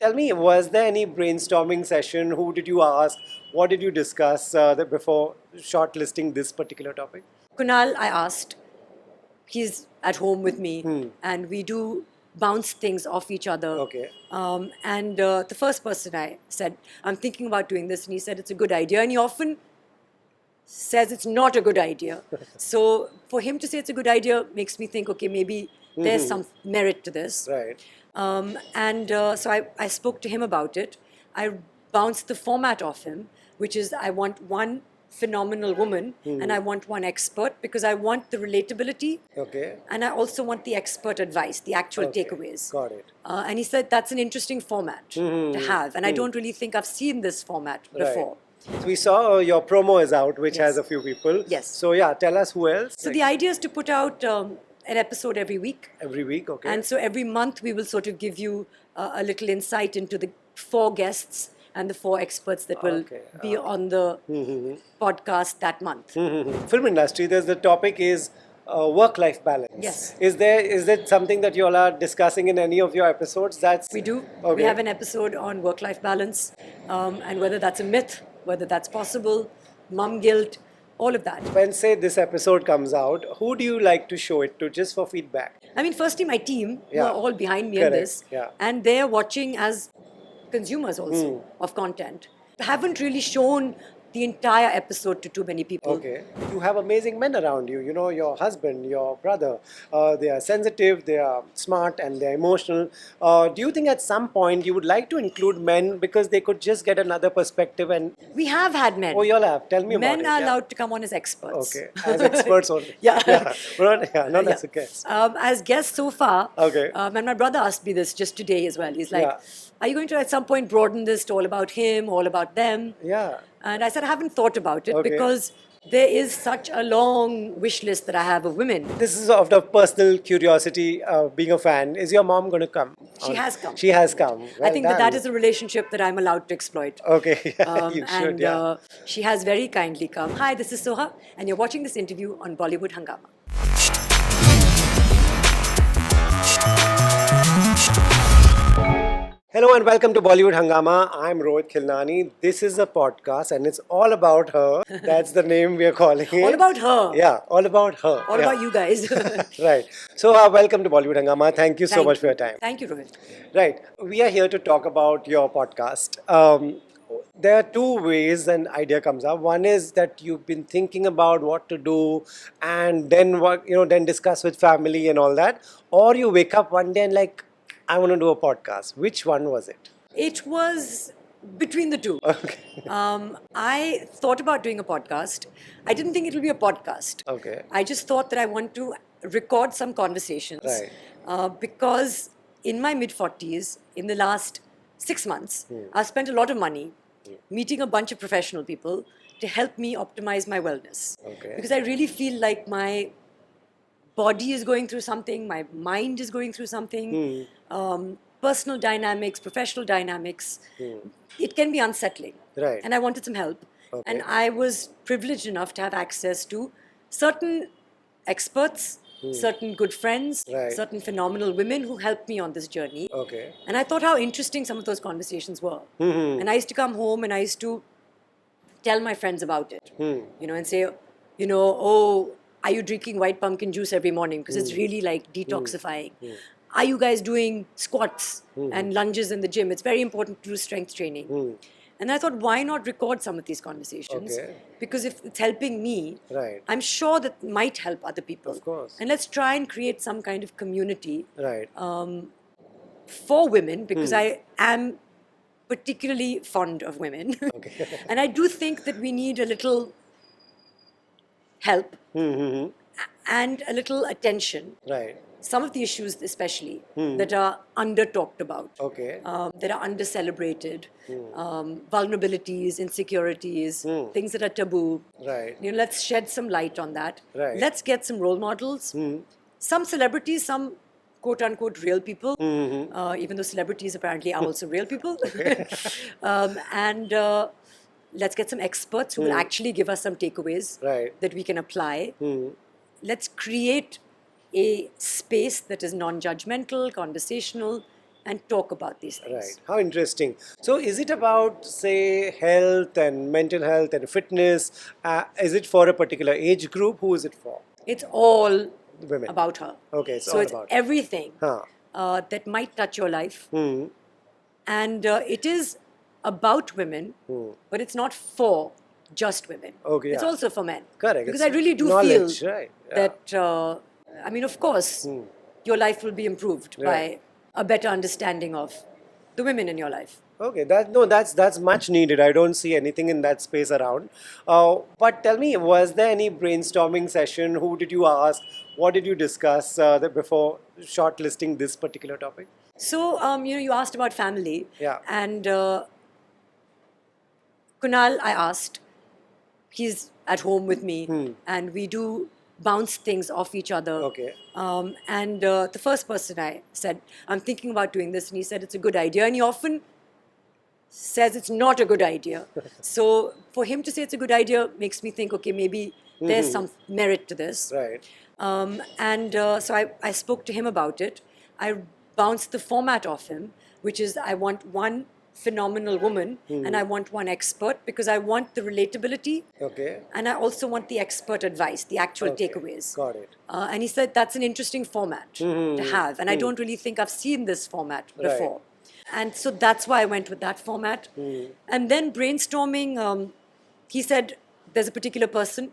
Tell me, was there any brainstorming session? Who did you ask? What did you discuss before shortlisting this particular topic? Kunal, I asked. He's at home with me, and we do bounce things off each other. Okay. And the first person I said, I'm thinking about doing this, and he said it's a good idea. And he often says it's not a good idea. So for him to say it's a good idea makes me think, okay, maybe there's some merit to this. Right. So I spoke to him about it. I bounced the format off him, which is I want one phenomenal woman and I want one expert because I want the relatability. Okay. And I also want the expert advice, the actual Okay. takeaways. Got it. And he said that's an interesting format to have. And I don't really think I've seen this format before. So we saw your promo is out, which has a few people. Yes. So yeah, tell us who else. So the idea is to put out an episode every week. Every week, okay. And so every month we will sort of give you a little insight into the 4 guests and the 4 experts that will be on the podcast that month. Film industry, there's the topic is work-life balance. Yes. Is it something that you all are discussing in any of your episodes? We do. Okay. We have an episode on work-life balance and whether that's a myth, whether that's possible, mum guilt, all of that. When say this episode comes out, who do you like to show it to just for feedback? I mean, firstly, my team who Yeah. are all behind me Correct. in this, Yeah. and they're watching as consumers also of content. I haven't really shown the entire episode to too many people. Okay. You have amazing men around you. You know, your husband, your brother. They are sensitive, they are smart, and they're emotional. Do you think at some point you would like to include men because they could just get another perspective? And We have had men. oh, you all have. Tell me about it. Men are Yeah. allowed to come on as experts. Okay, as experts only. Yeah. Not as a guest. As guests so far. Okay. And my brother asked me this just today as well. He's like, Yeah. are you going to at some point broaden this to all about him, all about them? Yeah. And I said, I haven't thought about it Okay. because there is such a long wish list that I have of women. This is of the personal curiosity, being a fan. Is your mom going to come? She has come. She has come. I Well think done. that is a relationship that I'm allowed to exploit. Okay, you should, And yeah. she has very kindly come. Hi, this is Soha, and you're watching this interview on Bollywood Hungama. Hello and welcome to Bollywood Hungama. I'm Rohit Khilnani. This is a podcast and it's all about her. That's the name we are calling it. All about her. Yeah, all about her. All about you guys. Right. So, welcome to Bollywood Hangama. Thank you so much for your time. Thank you, Rohit. Right. We are here to talk about your podcast. There are 2 ways an idea comes up. One is that you've been thinking about what to do and then then discuss with family and all that. Or you wake up one day and like, I want to do a podcast. Which one was it? It was between the two. Okay. I thought about doing a podcast. I didn't think it would be a podcast. Okay. I just thought that I want to record some conversations. Right. Because in my mid-40s, in the last 6 months, I've spent a lot of money meeting a bunch of professional people to help me optimize my wellness. Okay. Because I really feel like my body is going through something, my mind is going through something, personal dynamics, professional dynamics. It can be unsettling. Right. And I wanted some help. Okay. And I was privileged enough to have access to certain experts, certain good friends, Right. certain phenomenal women who helped me on this journey. Okay. And I thought how interesting some of those conversations were. And I used to come home and I used to tell my friends about it, and say, oh, are you drinking white pumpkin juice every morning? Because it's really like detoxifying. Are you guys doing squats and lunges in the gym? It's very important to do strength training. And I thought, why not record some of these conversations? Okay. Because if it's helping me, Right. I'm sure that might help other people. Of course. And let's try and create some kind of community Right. for women, because I am particularly fond of women. Okay. And I do think that we need a little help and a little attention. Right. Some of the issues especially that are under talked about, Okay. that are under celebrated, vulnerabilities, insecurities, things that are taboo. Right. Let's shed some light on that. Right. Let's get some role models. Some celebrities, some quote unquote real people, even though celebrities apparently are also real people. And let's get some experts who will actually give us some takeaways Right. that we can apply. Let's create a space that is non-judgmental, conversational, and talk about these things. Right. How interesting. So, is it about, say, health and mental health and fitness? Is it for a particular age group? Who is it for? It's all Women. about her. Okay, it's So all it's about. everything Huh. that might touch your life. Hmm. And it is about women, but it's not for just women. Okay, It's yeah. also for men. Correct. Because It's I really do knowledge, feel right? Yeah. that, I mean, of course, your life will be improved Right. by a better understanding of the women in your life. Okay, that's much needed. I don't see anything in that space around. But tell me, was there any brainstorming session? Who did you ask? What did you discuss before shortlisting this particular topic? So, you asked about family. Yeah. And Kunal, I asked, he's at home with me, and we do bounce things off each other. Okay. And the first person I said, I'm thinking about doing this, and he said it's a good idea. And he often says it's not a good idea. So for him to say it's a good idea makes me think, okay, maybe there's some merit to this. Right. And so I spoke to him about it. I bounced the format off him, which is I want one phenomenal woman and I want one expert, because I want the relatability Okay. and I also want the expert advice, the actual Okay. takeaways. Got it. And he said that's an interesting format to have. And I don't really think I've seen this format Right. before. And so that's why I went with that format. And then brainstorming, he said there's a particular person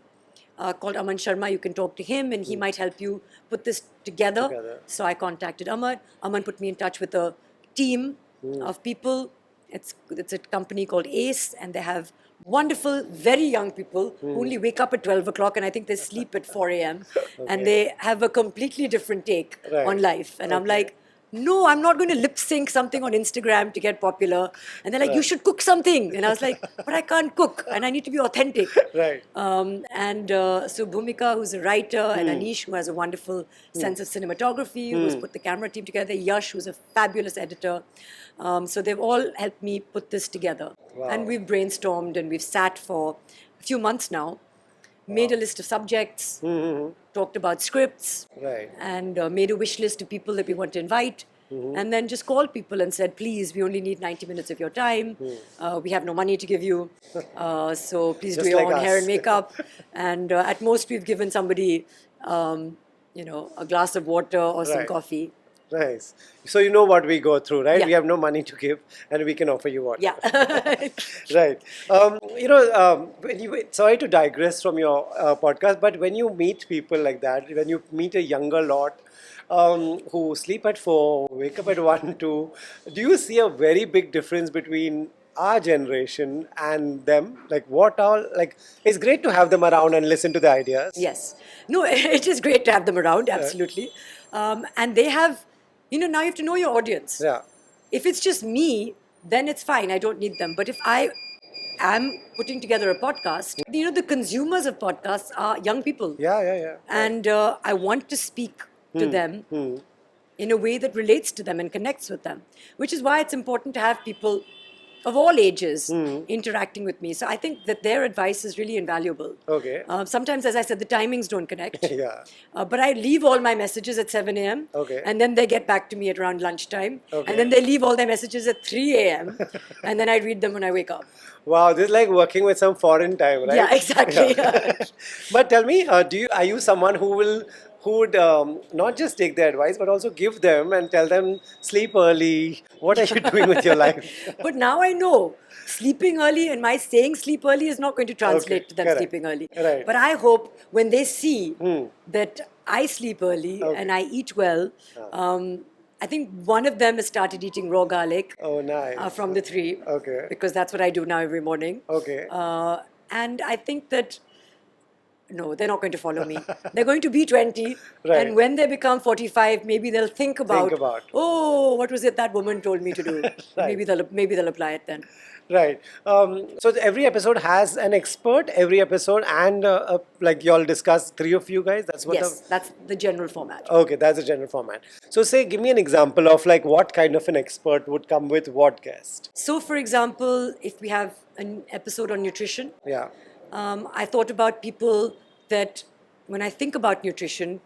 called Aman Sharma. You can talk to him and he might help you put this together. So I contacted Aman. Aman put me in touch with a team of people. It's a company called ACE, and they have wonderful, very young people who only wake up at 12 o'clock, and I think they sleep at 4 a.m. And they have a completely different take on life. And I'm like, no, I'm not going to lip sync something on Instagram to get popular. And they're like, you should cook something. And I was like, but I can't cook and I need to be authentic. Right. So Bhumika, who's a writer, and Anish, who has a wonderful sense of cinematography, who's put the camera team together, Yash, who's a fabulous editor. So they've all helped me put this together. Wow. And we've brainstormed and we've sat for a few months now, made a list of subjects, talked about scripts, Right. and made a wish list of people that we want to invite. And then just called people and said, please, we only need 90 minutes of your time. We have no money to give you. So please Just do your like own hair us. and makeup. And at most, we've given somebody, a glass of water or some Right. coffee. Nice. So you know what we go through, right? Yeah. We have no money to give, and we can offer you water. Yeah. Right. Sorry to digress from your podcast, but when you meet people like that, when you meet a younger lot who sleep at 4, wake up at 1, 2, do you see a very big difference between our generation and them? Like, it's great to have them around and listen to the ideas. Yes. No, it is great to have them around, absolutely. And they have, now you have to know your audience. Yeah. If it's just me, then it's fine. I don't need them. But if I am putting together a podcast, the consumers of podcasts are young people. Yeah. And I want to speak to them in a way that relates to them and connects with them, which is why it's important to have people of all ages interacting with me. So I think that their advice is really invaluable. Okay. Sometimes, as I said, the timings don't connect. Yeah. But I leave all my messages at 7 a.m. Okay. And then they get back to me at around lunchtime. Okay. And then they leave all their messages at 3 a.m. And then I read them when I wake up. Wow, this is like working with some foreign time, right? Yeah, exactly. But tell me, are you someone who would not just take their advice, but also give them and tell them, sleep early? What are you doing with your life? But now I know sleeping early and my saying sleep early is not going to translate Okay, to them correct. sleeping early. Right. But I hope when they see that I sleep early and I eat well, I think one of them has started eating raw garlic. Oh, nice. From the 3. Okay. Because that's what I do now every morning. Okay. And I think that, no, they're not going to follow me. They're going to be 20. Right. And when they become 45, maybe they'll think about, about. oh, what was it that woman told me to do? Right. Maybe they'll apply it then. Right. So every episode has an expert, every episode, and like y'all discuss 3 of you guys. That's what. Yes, that's the general format. Okay, that's the general format. So say, give me an example of like what kind of an expert would come with what guest. So, for example, if we have an episode on nutrition, Yeah. I thought about people that, when I think about nutrition,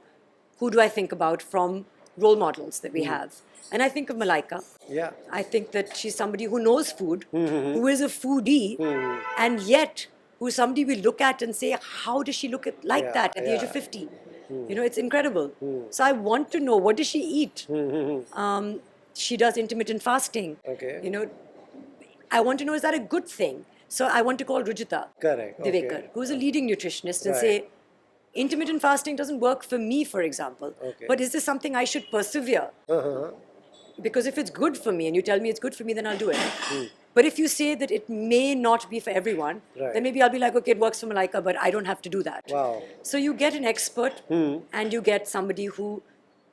who do I think about from role models that we have? And I think of Malaika. Yeah. I think that she's somebody who knows food, who is a foodie, and yet who's somebody we look at and say, how does she look at like Yeah, that at the age of yeah. 50? You know, it's incredible. So I want to know, what does she eat? She does intermittent fasting. Okay. You know, I want to know, is that a good thing? So I want to call Rujita Correct. Divekar, Okay. who's a leading nutritionist, and Right. say, intermittent fasting doesn't work for me, for example. Okay. But is this something I should persevere? Because if it's good for me and you tell me it's good for me, then I'll do it. But if you say that it may not be for everyone, Right. then maybe I'll be like, okay, it works for Malaika, but I don't have to do that. Wow. So you get an expert and you get somebody who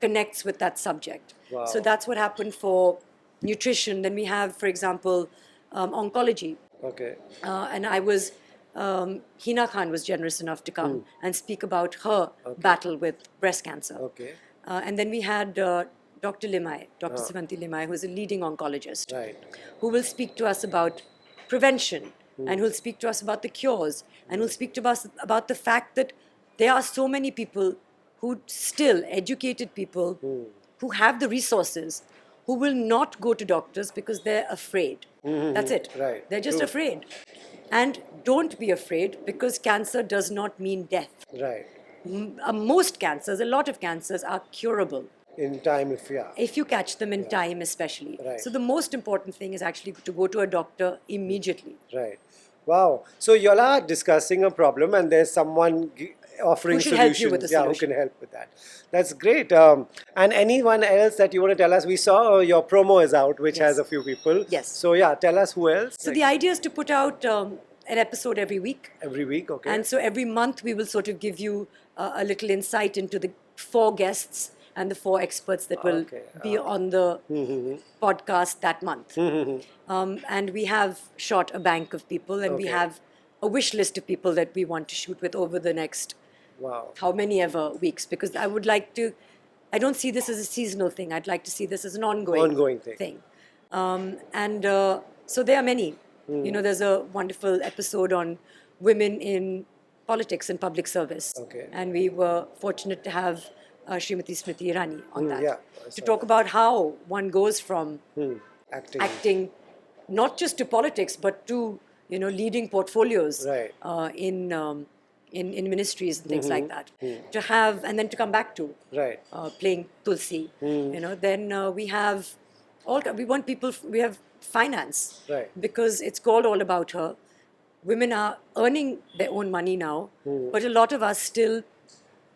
connects with that subject. Wow. So that's what happened for nutrition. Then we have, for example, oncology. Okay. And I was, Hina Khan was generous enough to come and speak about her battle with breast cancer. Okay. And then we had Dr. Limai, Dr. Sivanti Limai, who is a leading oncologist, Right. who will speak to us about prevention and who'll speak to us about the cures and who'll speak to us about the fact that there are so many people who still, educated people, who have the resources, who will not go to doctors because they're afraid. That's it. Right. They're just True. afraid. And don't be afraid, because cancer does not mean death. Right. Most cancers, a lot of cancers are curable In time, if you catch them in time, especially. Right. So the most important thing is actually to go to a doctor immediately. Right. Wow. So you all are discussing a problem, and there's someone offering Who should solutions. help you with the Yeah, who solution. can help with that. That's great. And anyone else that you want to tell us? We saw your promo is out, which Yes. has a few people. Yes. So yeah, tell us who else. So the idea is to put out an episode every week. Every week, okay. And so every month we will sort of give you a little insight into the 4 guests and the 4 experts that will Okay. be on the podcast that month. And we have shot a bank of people, and we Okay. have a wish list of people that we want to shoot with over the next Wow. how many ever weeks, because I would like to, I don't see this as a seasonal thing. I'd like to see this as an ongoing thing. And so there are many. You know, there's a wonderful episode on women in politics and public service. Okay. And we were fortunate to have Srimati Smriti Irani on that. yeah, I to saw talk about how one goes from Acting. not just to politics, but to, you know, leading portfolios Right. in ministries and things like that. To have, and then to come back to Right. playing Tulsi. You know, then we have we want people, we have finance. Right. Because it's called All About Her. Women are earning their own money now, but a lot of us still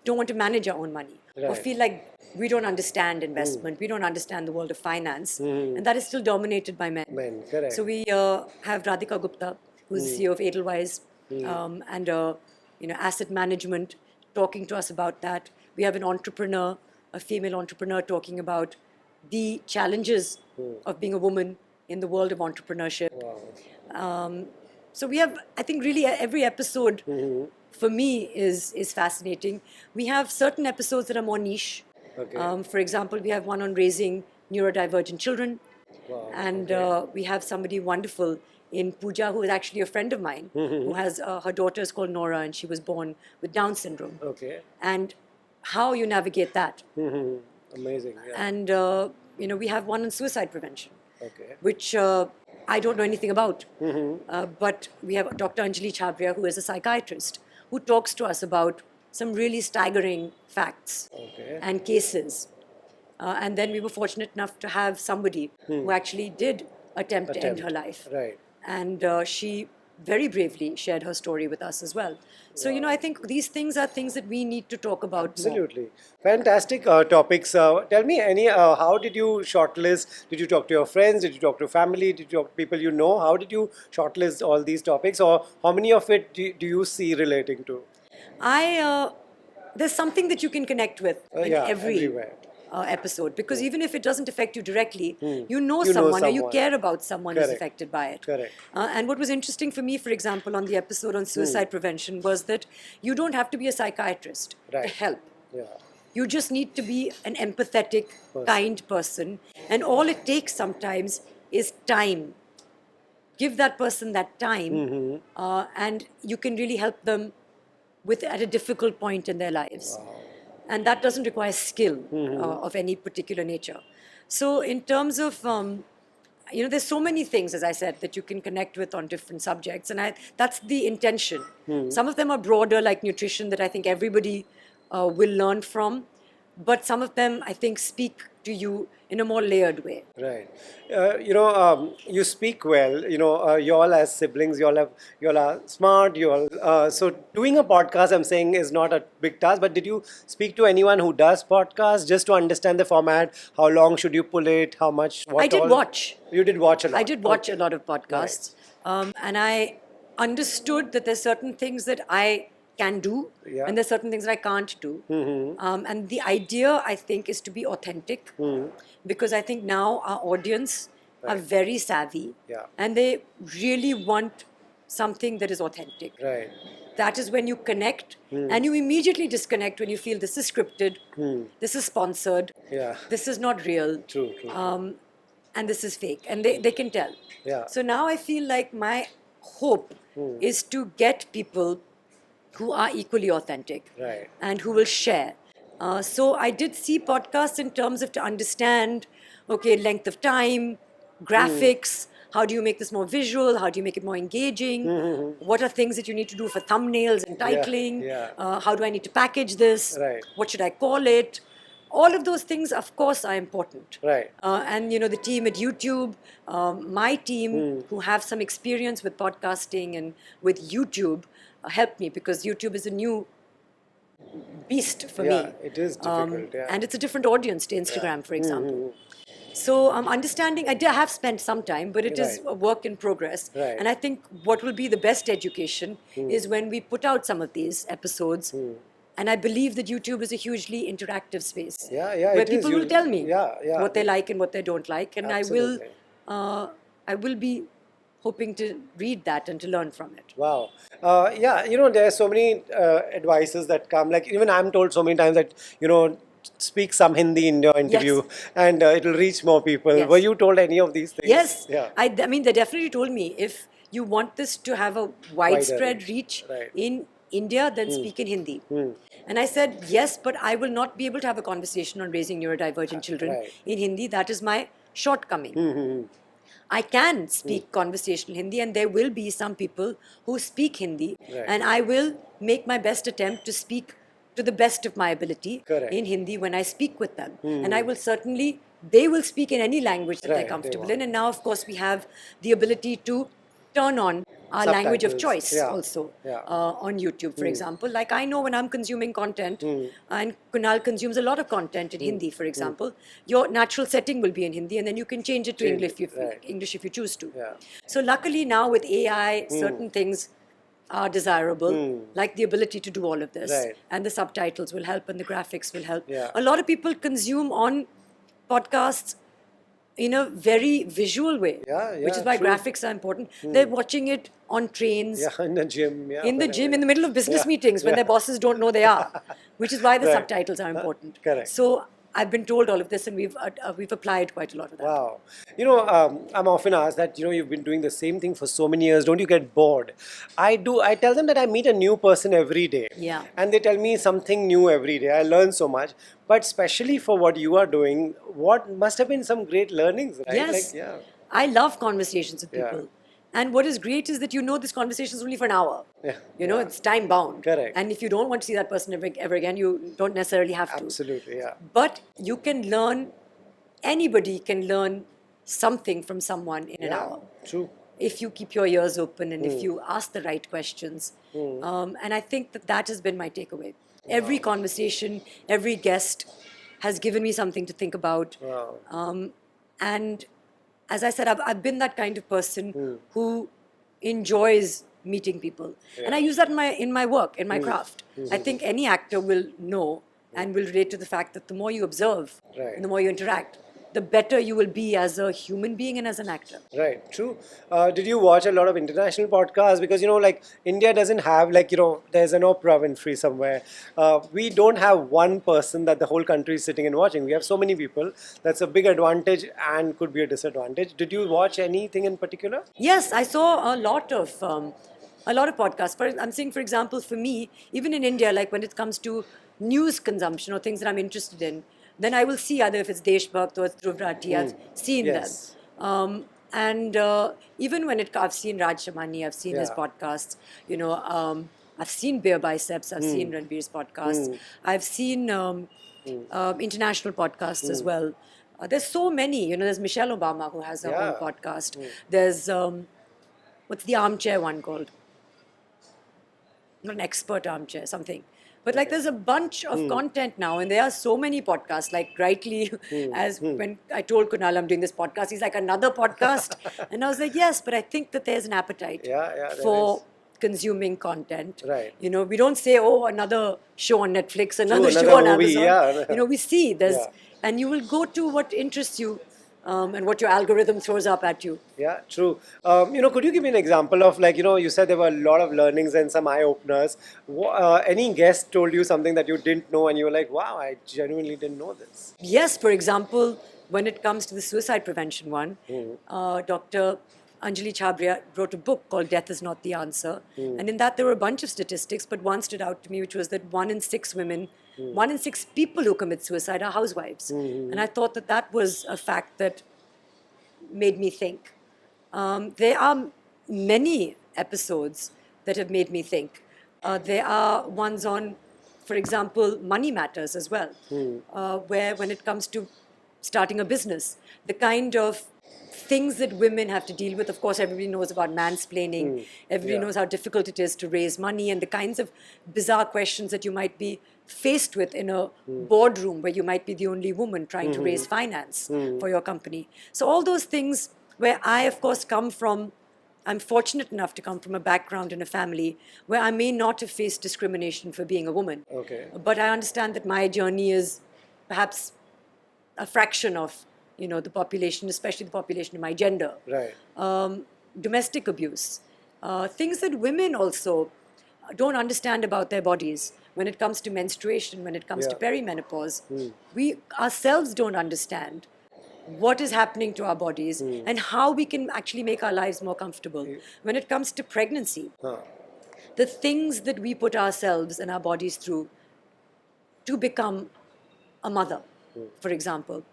don't want to manage our own money, or Right. feel like we don't understand investment, we don't understand the world of finance, and that is still dominated by men. Men, correct. So we have Radhika Gupta, who's the CEO of Edelweiss, and you know, asset management, talking to us about that. We have an entrepreneur, a female entrepreneur, talking about the challenges of being a woman in the world of entrepreneurship. Wow. So we have, I think, really every episode for me is fascinating. We have certain episodes that are more niche. Okay. For example, we have one on raising neurodivergent children. Wow, And we have somebody wonderful in Pooja, who is actually a friend of mine, who has her daughter is called Nora, and she was born with Down syndrome. Okay. And how you navigate that. Amazing. Yeah. And you know, we have one on suicide prevention, Okay. which I don't know anything about. But we have Dr. Anjali Chabria, who is a psychiatrist, who talks to us about some really staggering facts Okay. and cases. And then we were fortunate enough to have somebody who actually did attempt to end her life. Right. And she very bravely shared her story with us as well. So, you know, I think these things are things that we need to talk about more. Absolutely. Fantastic topics. Tell me, how did you shortlist? Did you talk to your friends? Did you talk to family? Did you talk to people you know? How did you shortlist all these topics? Or how many of it do you see relating to? There's something that you can connect with in yeah, every everywhere. episode, because even if it doesn't affect you directly, you know You know someone, or you someone. care about someone who's Correct. affected by it. Correct. And what was interesting for me, for example, on the episode on suicide prevention, was that you don't have to be a psychiatrist to Right. help. Yeah. You just need to be an empathetic, kind person. And all it takes sometimes is time. Give that person that time, and you can really help them at a difficult point in their lives. And that doesn't require skill of any particular nature. So in terms of there's so many things, as I said, that you can connect with on different subjects, and that's the intention. Some of them are broader, like nutrition, that I think everybody will learn from, but some of them I think speak to you in a more layered way. Right. You speak well. You all as siblings, you all are smart. You all. So doing a podcast, I'm saying, is not a big task. But did you speak to anyone who does podcasts just to understand the format? How long should you pull it? How much? What I did all? watch. You did watch a lot. I did watch Okay. a lot of podcasts, and I understood that there's certain things that I can do, Yeah. and there's certain things that I can't do. And the idea, I think, is to be authentic, because I think now our audience are very savvy, Yeah. and they really want something that is authentic. Right. That is when you connect, and you immediately disconnect when you feel this is scripted, this is sponsored, Yeah. this is not real. True. True. And this is fake, and they can tell. Yeah. So now I feel like my hope is to get people who are equally authentic, Right. and who will share. So I did see podcasts in terms of to understand, okay, length of time, graphics, how do you make this more visual, how do you make it more engaging, what are things that you need to do for thumbnails and titling, yeah. how do I need to package this, Right. what should I call it. All of those things, of course, are important. Right. And the team at YouTube, my team who have some experience with podcasting and with YouTube helped me, because YouTube is a new beast for Yeah, me. it is difficult. Yeah. And it's a different audience to Instagram, for example. So understanding, I have spent some time, but it is Right. a work in progress. Right. And I think what will be the best education is when we put out some of these episodes. And I believe that YouTube is a hugely interactive space. Yeah, Where it is. people will tell me Yeah. what they like and what they don't like. And Absolutely. I will be hoping to read that and to learn from it. Wow. There are so many advices that come. Like, even I'm told so many times that, speak some Hindi in your interview and it'll reach more people. Yes. Were you told any of these things? Yes. Yeah. I mean, they definitely told me, if you want this to have a widespread reach Right. in India, then speak in Hindi. And I said, yes, but I will not be able to have a conversation on raising neurodivergent children Right. in Hindi. That is my shortcoming. I can speak conversational Hindi, and there will be some people who speak Hindi, Right. and I will make my best attempt to speak to the best of my ability Correct. in Hindi when I speak with them. And I will certainly, they will speak in any language that Right, they're they comfortable want. in. And now, of course, we have the ability to turn on our language of Subtitles. choice Yeah. also Yeah. on YouTube, for example. Like, I know when I'm consuming content, and Kunal consumes a lot of content in Hindi, for example, your natural setting will be in Hindi, and then you can change it to Change English it, right. English if you choose to. Yeah. So luckily now with AI, certain things are desirable, like the ability to do all of this. Right. And the subtitles will help, and the graphics will help. Yeah. A lot of people consume on podcasts in a very visual way, Yeah, which is yeah, why true. graphics are important. They're watching it on trains, Yeah, in the gym. Yeah. in the whenever. gym, in the middle of business Yeah, meetings when yeah. their bosses don't know they are, which is why the Right. subtitles are important. Correct. So I've been told all of this, and we've applied quite a lot of that. Wow. I'm often asked that, you've been doing the same thing for so many years. Don't you get bored? I do. I tell them that I meet a new person every day. Yeah. And they tell me something new every day. I learn so much. But especially for what you are doing, what must have been some great learnings, right? Yes. Like, yeah. I love conversations with Yeah. people. And what is great is that this conversation is only for an hour. Yeah. It's time bound. Correct. And if you don't want to see that person ever again, you don't necessarily have to. Absolutely, yeah. But you can learn, anybody can learn something from someone in an Yeah, hour. true. If you keep your ears open and if you ask the right questions. And I think that has been my takeaway. Every conversation, every guest has given me something to think about. Wow. And as I said, I've been that kind of person who enjoys meeting people. And I use that in my work, in my craft. I think any actor will know and will relate to the fact that the more you observe Right. and the more you interact, the better you will be as a human being and as an actor. Right, true. Did you watch a lot of international podcasts? Because, India doesn't have, there's an Oprah Winfrey somewhere. We don't have one person that the whole country is sitting and watching. We have so many people. That's a big advantage and could be a disadvantage. Did you watch anything in particular? Yes, I saw a lot of podcasts. I'm saying, for example, for me, even in India, like when it comes to news consumption or things that I'm interested in, then I will see either if it's Deshbhakt or it's Dhruv Rathi, I've seen Yes. them. And even when I've seen Raj Shamani, I've seen his Yeah. podcasts, I've seen Beer Biceps, I've seen Ranveer's podcasts, I've seen international podcasts as well. There's so many, there's Michelle Obama who has her own Yeah. podcast. There's, what's the armchair one called? Not an expert armchair, something. But like there's a bunch of content now, and there are so many podcasts. Like rightly, as when I told Kunal I'm doing this podcast, he's like, another podcast? And I was like, yes, but I think that there's an appetite Yeah, there for is. consuming content. Right. We don't say, oh, another show on Netflix, another another show on movie, Amazon. yeah. We see there's, Yeah. and you will go to what interests you, and what your algorithm throws up at you. Yeah, true. Could you give me an example of you said there were a lot of learnings and some eye openers. Any guest told you something that you didn't know and you were like, wow, I genuinely didn't know this. Yes, for example, when it comes to the suicide prevention one, Dr. Anjali Chhabria wrote a book called Death is Not the Answer. And in that, there were a bunch of statistics, but one stood out to me, which was that 1 in 6 women, 1 in 6 people who commit suicide are housewives. And I thought that that was a fact that made me think. There are many episodes that have made me think. There are ones on, for example, money matters as well, where when it comes to starting a business, the kind of things that women have to deal with. Of course, everybody knows about mansplaining. Everybody knows how difficult it is to raise money and the kinds of bizarre questions that you might be faced with in a boardroom where you might be the only woman trying to raise finance for your company. So all those things where I, of course, I'm fortunate enough to come from a background in a family where I may not have faced discrimination for being a woman. Okay. But I understand that my journey is perhaps a fraction of the population, especially the population of my gender. Right. Domestic abuse, things that women also don't understand about their bodies when it comes to menstruation, when it comes to perimenopause. We ourselves don't understand what is happening to our bodies and how we can actually make our lives more comfortable. When it comes to pregnancy, the things that we put ourselves and our bodies through to become a mother, for example,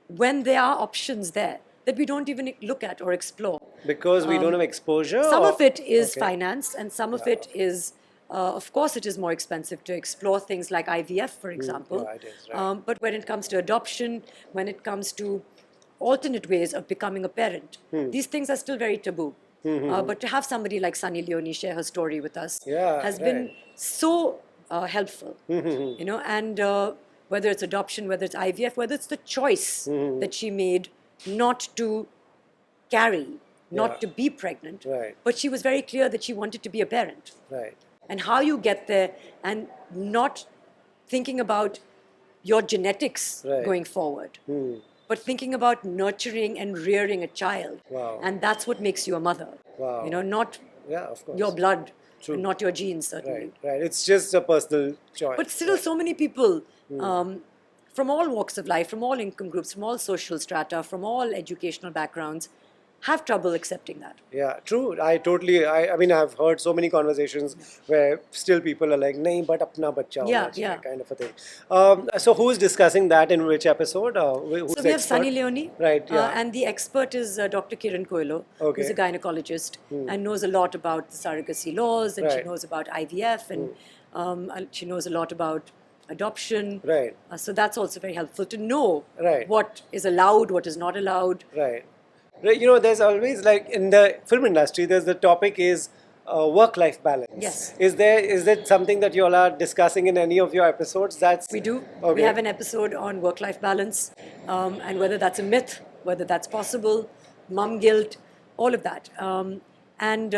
when there are options there that we don't even look at or explore. Because we don't have exposure? Some or- of it is Okay. finance, and some of it is, of course, it is more expensive to explore things like IVF, for example. yeah, it is, right. But when it comes to adoption, when it comes to alternate ways of becoming a parent, these things are still very taboo. But to have somebody like Sunny Leone share her story with us Yeah, has been right. so helpful. And whether it's adoption, whether it's IVF, whether it's the choice that she made not to carry, not Yeah. to be pregnant, Right. but she was very clear that she wanted to be a parent. Right. And how you get there and not thinking about your genetics Right. going forward, but thinking about nurturing and rearing a child. Wow. And that's what makes you a mother. Wow. Not Yeah, of course. your blood, True. and not your genes, certainly. Right, right. It's just a personal choice. But still, so many people from all walks of life, from all income groups, from all social strata, from all educational backgrounds, have trouble accepting that. Yeah, true. I mean, I've heard so many conversations where still people are like, nahi, but apna bachcha hona Yeah, chahiye," yeah. kind of a thing. So who's discussing that in which episode? Who's So we have expert? Sunny Leone, Right, yeah. and the expert is Dr. Kiran Koilo, Okay. who's a gynecologist and knows a lot about the surrogacy laws, and she Right. knows about IVF, and she knows a lot about adoption. Right. So that's also very helpful to know Right. what is allowed, what is not allowed. Right. Right. There's always in the film industry, there's the topic is work-life balance. Yes. Is that something that you all are discussing in any of your episodes? We do. Okay. We have an episode on work-life balance, and whether that's a myth, whether that's possible, mum guilt, all of that. And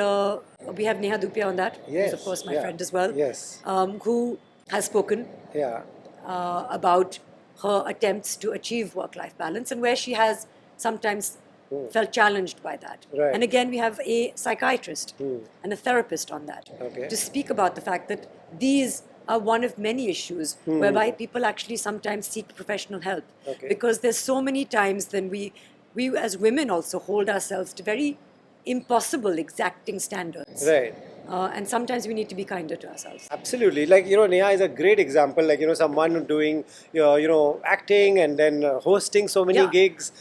we have Neha Dupia on that, Yes, who's of course my yeah. friend as well, Yes. who has spoken Yeah. about her attempts to achieve work-life balance and where she has sometimes felt challenged by that. Right. And again, we have a psychiatrist and a therapist on that Okay. to speak about the fact that these are one of many issues whereby people actually sometimes seek professional help. Okay. Because there's so many times then we as women also hold ourselves to very impossible exacting standards. Right. And sometimes we need to be kinder to ourselves. Absolutely. Like, Neha is a great example. Like, someone doing, acting and then hosting so many Yeah. gigs,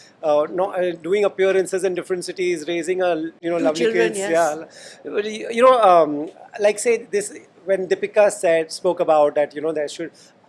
doing appearances in different cities, raising Two lovely children, kids. yes. Yeah. Like, say this, when Deepika spoke about that,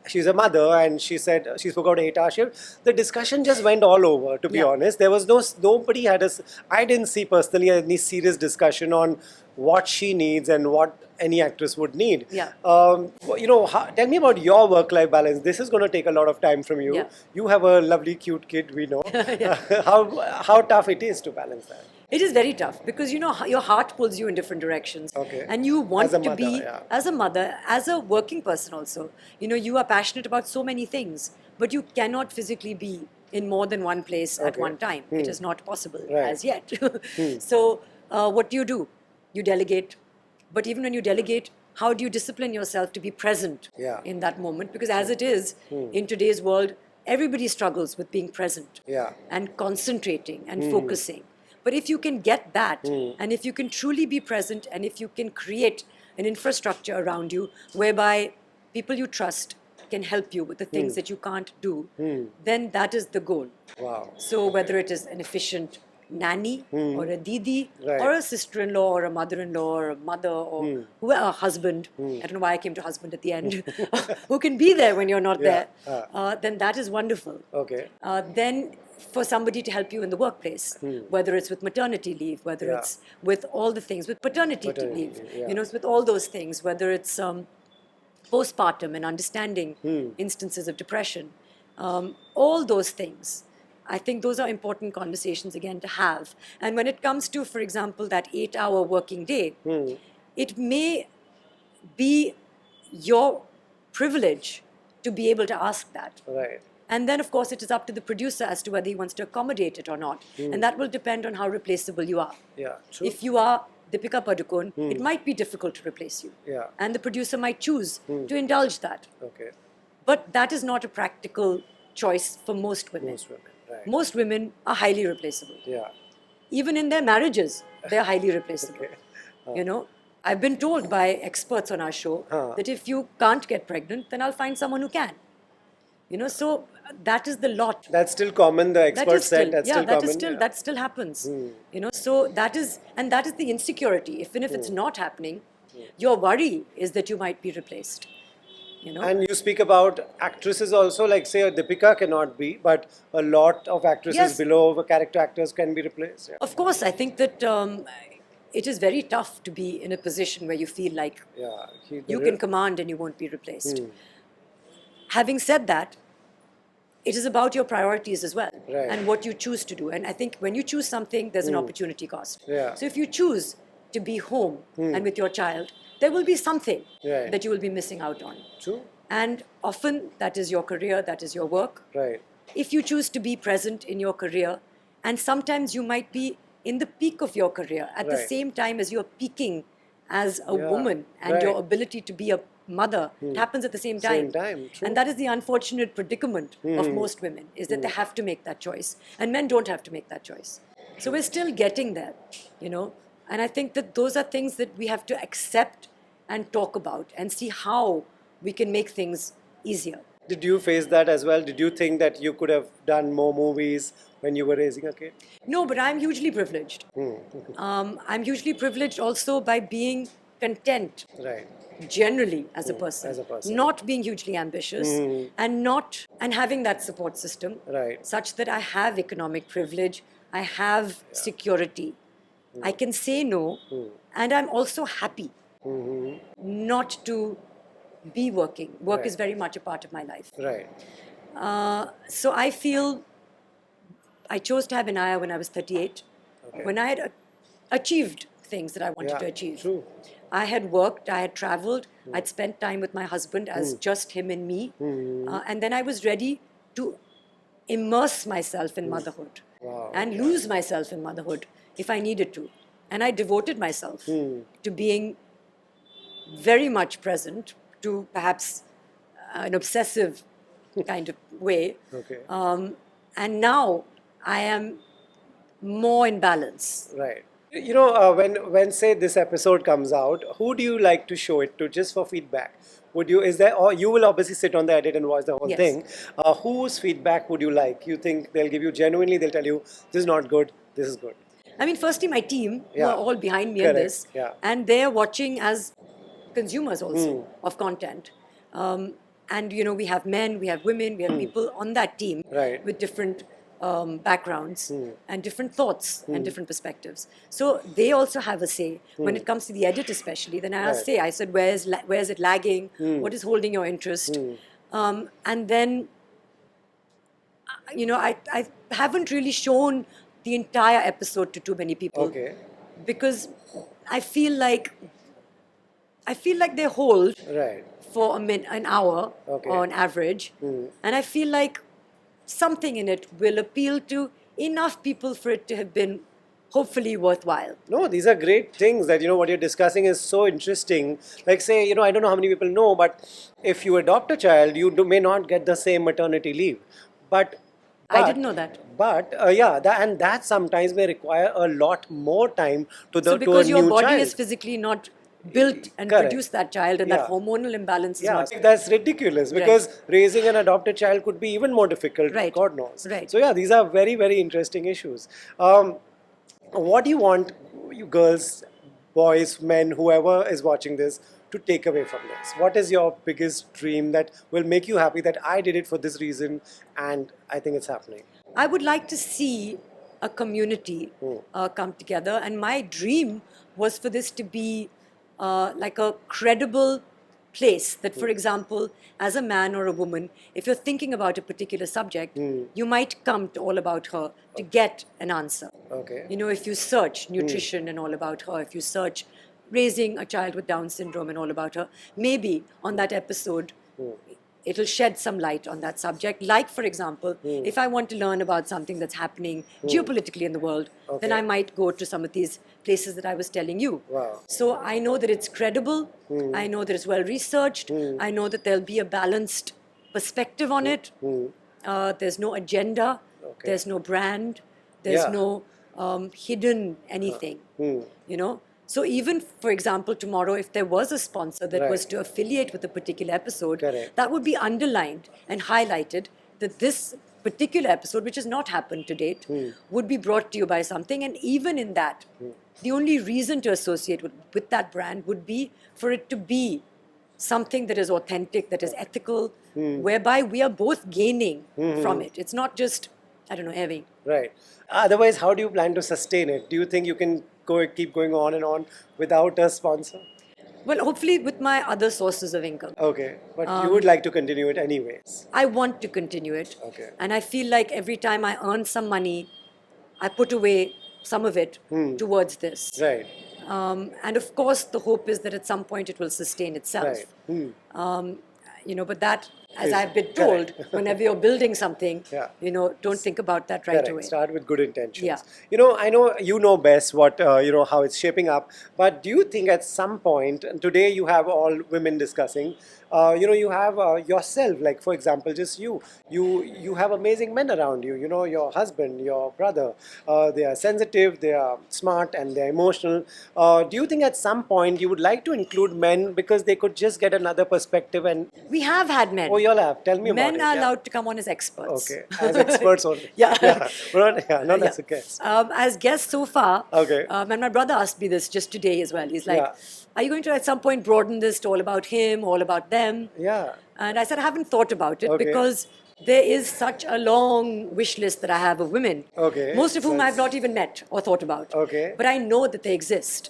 she's a mother, and she said she spoke about 8 hour shift. The discussion just went all over, to be Yeah. honest. There was nobody had I didn't see personally any serious discussion on what she needs and what any actress would need. Yeah. Tell me about your work-life balance. This is going to take a lot of time from you. Yeah. You have a lovely, cute kid, we know. Yeah. How tough it is to balance that. It is very tough because your heart pulls you in different directions. Okay. And you want As a to mother, be, yeah. as a mother, as a working person also. You are passionate about so many things, but you cannot physically be in more than one place at Okay. one time. It is not possible Right. as yet. So, what do? You delegate. But even when you delegate, how do you discipline yourself to be present Yeah. in that moment? Because as it is, in today's world, everybody struggles with being present Yeah. and concentrating and focusing. But if you can get that, and if you can truly be present, and if you can create an infrastructure around you whereby people you trust can help you with the things that you can't do, then that is the goal. Wow. So whether it is an efficient nanny or a didi Right. or a sister-in-law or a mother-in-law or a mother or a husband, I don't know why I came to husband at the end, who can be there when you're not Yeah. there, then that is wonderful. Okay. Then for somebody to help you in the workplace, whether it's with maternity leave, whether Yeah. it's with all the things, with paternity Paternity leave, leave, yeah. it's with all those things, whether it's postpartum and understanding instances of depression, all those things. I think those are important conversations again to have. And when it comes to, for example, that 8 hour working day, it may be your privilege to be able to ask that. Right. And then, of course, it is up to the producer as to whether he wants to accommodate it or not. And that will depend on how replaceable you are. Yeah. True. If you are Deepika Padukone, it might be difficult to replace you. Yeah. And the producer might choose to indulge that. Okay. But that is not a practical choice for most women. Most women. Right. Most women are highly replaceable. Yeah. Even in their marriages, they're highly replaceable. Okay. I've been told by experts on our show that if you can't get pregnant, then I'll find someone who can. So that is the lot. That's still common. The experts said that's still that common. is still that still happens. So that is the insecurity. Even if it's not happening, your worry is that you might be replaced. And you speak about actresses also, like say a Deepika cannot be, but a lot of actresses Yes. below the character actors can be replaced. Yeah. Of course, I think that it is very tough to be in a position where you feel like Yeah. you can command and you won't be replaced. Having said that, it is about your priorities as well Right. and what you choose to do. And I think when you choose something, there's an opportunity cost. Yeah. So if you choose to be home and with your child, there will be something Right. that you will be missing out on. True. And often that is your career, that is your work. Right. If you choose to be present in your career, and sometimes you might be in the peak of your career at the Right. same time as you're peaking as a Yeah, woman and your right. ability to be a mother. It happens at the same time. Same time, true. And that is the unfortunate predicament of most women, is that they have to make that choice. And men don't have to make that choice. So we're still getting there, And I think that those are things that we have to accept and talk about and see how we can make things easier. Did you face that as well? Did you think that you could have done more movies when you were raising a kid? No, but I'm hugely privileged. I'm hugely privileged also by being content Right. generally as a person, as a person. not being hugely ambitious and having that support system Right. such that I have economic privilege, I have security, I can say no, and I'm also happy not to be working. Work is Right. very much a part of my life. Right. So I feel I chose to have Inaya when I was 38, when I had achieved things that I wanted to achieve. True. I had worked, I had traveled, I'd spent time with my husband as just him and me. And then I was ready to immerse myself in motherhood Wow. and lose myself in motherhood if I needed to. And I devoted myself to being very much present, to perhaps an obsessive kind of way. Okay. And now I am more in balance. Right. When say this episode comes out, who do you like to show it to just for feedback? Would you is there or you will obviously sit on the edit and watch the whole Yes. thing? Whose feedback would you like? You think they'll give you genuinely? They'll tell you this is not good, this is good. I mean, firstly, my team, who Yeah. are all behind me in Correct. this, Yeah. and they're watching as consumers also of content. And, we have men, we have women, we have people on that team Right. with different backgrounds and different thoughts and different perspectives. So they also have a say when it comes to the edit, especially. Then I Right. I said, where's it lagging? What is holding your interest? And then I haven't really shown the entire episode to too many people Okay. because I feel like they hold Right. for an hour Okay. on average, and I feel like something in it will appeal to enough people for it to have been hopefully worthwhile. No, these are great things that what you're discussing is so interesting. Like say, I don't know how many people know, but if you adopt a child, you may not get the same maternity leave. But I didn't know that. But that sometimes may require a lot more time to So to a because your new body child. is physically not built and Correct. produce that child, and that Yeah. hormonal imbalance is Yeah, not. that's ridiculous because raising an adopted child could be even more difficult. Right. God knows. Right. So yeah, these are very, very interesting issues. What do you want you girls, boys, men, whoever is watching this to take away from this? What is your biggest dream that will make you happy that I did it for this reason and I think it's happening? I would like to see a community come together, and my dream was for this to be like a credible place that, for example, as a man or a woman, if you're thinking about a particular subject, you might come to All About Her to get an answer. Okay. If you search nutrition and All About Her, if you search raising a child with Down syndrome and All About Her, maybe on that episode, it'll shed some light on that subject. Like, for example, if I want to learn about something that's happening geopolitically in the world, then I might go to some of these places that I was telling you. Wow. So I know that it's credible. I know that it's well researched. I know that there'll be a balanced perspective on it. There's no agenda. Okay. There's no brand. There's Yeah. no hidden anything. So even, for example, tomorrow, if there was a sponsor that was Right. to affiliate with a particular episode, Correct. that would be underlined and highlighted that this particular episode, which has not happened to date, would be brought to you by something. And even in that, the only reason to associate with that brand would be for it to be something that is authentic, that is ethical, whereby we are both gaining from it. It's not just, I don't know, having. Right. Otherwise, how do you plan to sustain it? Do you think you can keep going on and on without a sponsor? Well, hopefully with my other sources of income. Okay, but you would like to continue it anyways. I want to continue it. Okay. And I feel like every time I earn some money, I put away some of it towards this. Right. And of course, the hope is that at some point it will sustain itself. Right. But that, as Is- I've been told, correct. whenever you're building something, Yeah. don't think about that right Correct. away. Start with good intentions. Yeah. I know you know best what how it's shaping up. But do you think at some point, and today you have all women discussing, you have yourself, like for example, just you have amazing men around you. Your husband, your brother. They are sensitive, they are smart, and they are emotional. Do you think at some point you would like to include men because they could just get another perspective and We have had men. oh, you'll have. Tell me about it. Men are Yeah. allowed to come on as experts. Okay, as experts only. Yeah. Not as a guest. As guests so far. Okay. And my brother asked me this just today as well. He's like, Yeah. are you going to at some point broaden this to all about him, all about them? Yeah. And I said, I haven't thought about it Okay. because there is such a long wish list that I have of women. Okay. Most of whom That's- I've not even met or thought about. Okay. But I know that they exist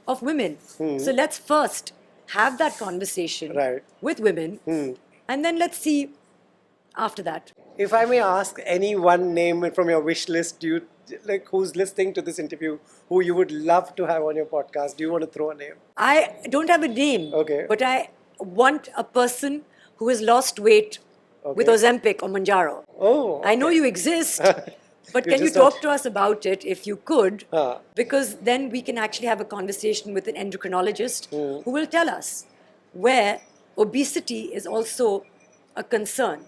of women. So let's first have that conversation Right. with women. And then let's see after that. If I may ask any one name from your wish list, do you like who's listening to this interview, who you would love to have on your podcast? Do you want to throw a name? I don't have a name, Okay. but I want a person who has lost weight with Okay. Ozempic or Manjaro. Oh, I know you exist, but You can you just talk don't- to us about it if you could? Ah. Because then we can actually have a conversation with an endocrinologist Hmm. who will tell us where obesity is also a concern.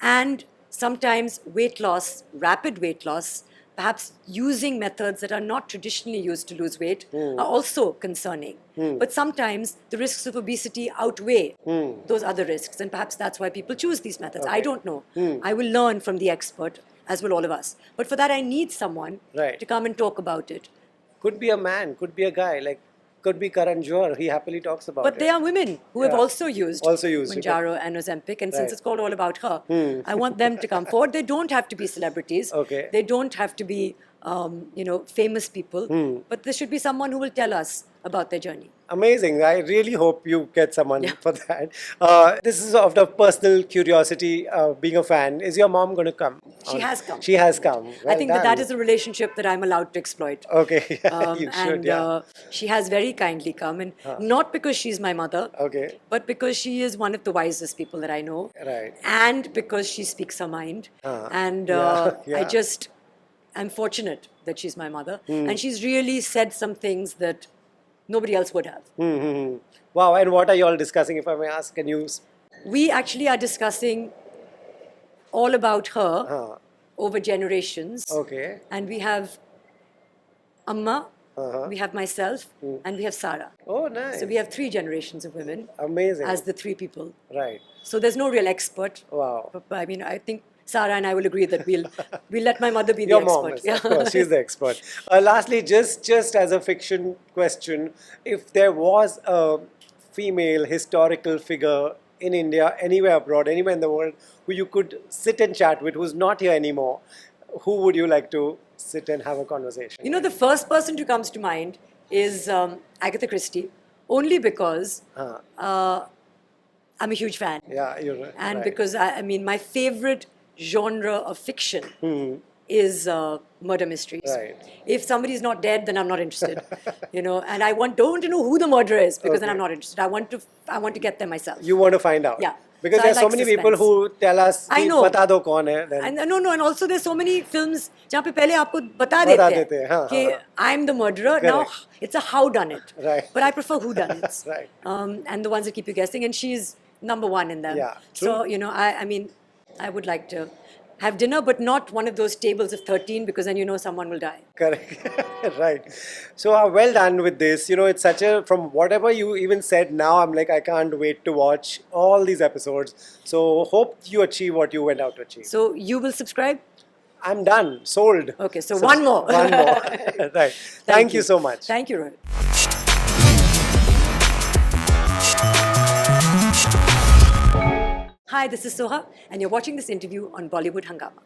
And sometimes weight loss, rapid weight loss, perhaps using methods that are not traditionally used to lose weight are also concerning. But sometimes the risks of obesity outweigh those other risks, and perhaps that's why people choose these methods. I don't know. I will learn from the expert, as will all of us. But for that, I need someone Right. to come and talk about it. Could be a man, could be a guy, like could be Karan Johar. He happily talks about But it. there are women who have Yeah. also used it. Manjaro and Ozempic, and since Right. it's called all about her, I want them to come forward. They don't have to be celebrities. Okay. They don't have to be, famous people. But there should be someone who will tell us about their journey. Amazing. I really hope you get someone Yeah. for that. This is of the personal curiosity, being a fan. Is your mom going to come? She has come. She has come. I Well think done. that is a relationship that I'm allowed to exploit. Okay, you should, And yeah. she has very kindly come, and not because she's my mother, Okay. but because she is one of the wisest people that I know, Right. and because she speaks her mind. And yeah. I'm fortunate that she's my mother, and she's really said some things that nobody else would have. Wow, and what are you all discussing, if I may ask? Can you... We actually are discussing all about her over generations. Okay. And we have Amma, we have myself, and we have Sara. Oh, nice. So we have 3 generations of women Amazing. as the 3 people. Right. So there's no real expert. Wow. But, I mean, I think Sara and I will agree that we'll let my mother be Your the mom expert. is, of course, she's the expert. Lastly, just as a fiction question, if there was a female historical figure in India, anywhere abroad, anywhere in the world, who you could sit and chat with, who's not here anymore, who would you like to sit and have a conversation? You know, the first person who comes to mind is Agatha Christie, only because I'm a huge fan. Yeah, you're right. And right. because, I mean, my favorite genre of fiction is murder mysteries. Right. If somebody's not dead, then I'm not interested. And I don't want to know who the murderer is, because then Okay. I'm not interested. I want to get there myself. You want to find out? Yeah. Because So I there's so like many people suspense. who tell us, I "Ki know. bata do kaun hai." Then, And and also there's so many films जहाँ पे पहले आपको बता बता देते देते हैं, हाँ, हैं कि हाँ, I'm the murderer. Now Correct. it's a how done it. Right. But I prefer who done it. Right. And the ones that keep you guessing, and she's number 1 in them. Yeah, So I mean, I would like to have dinner, but not one of those tables of 13, because then someone will die. Correct. Right. So well done with this. It's such a, from whatever you even said now, I'm like, I can't wait to watch all these episodes. So hope you achieve what you went out to achieve. So you will subscribe? I'm done. Sold. Okay, so one more. One more. Right. Thank you so much. Thank you, Rohit. Hi, this is Soha, and you're watching this interview on Bollywood Hungama.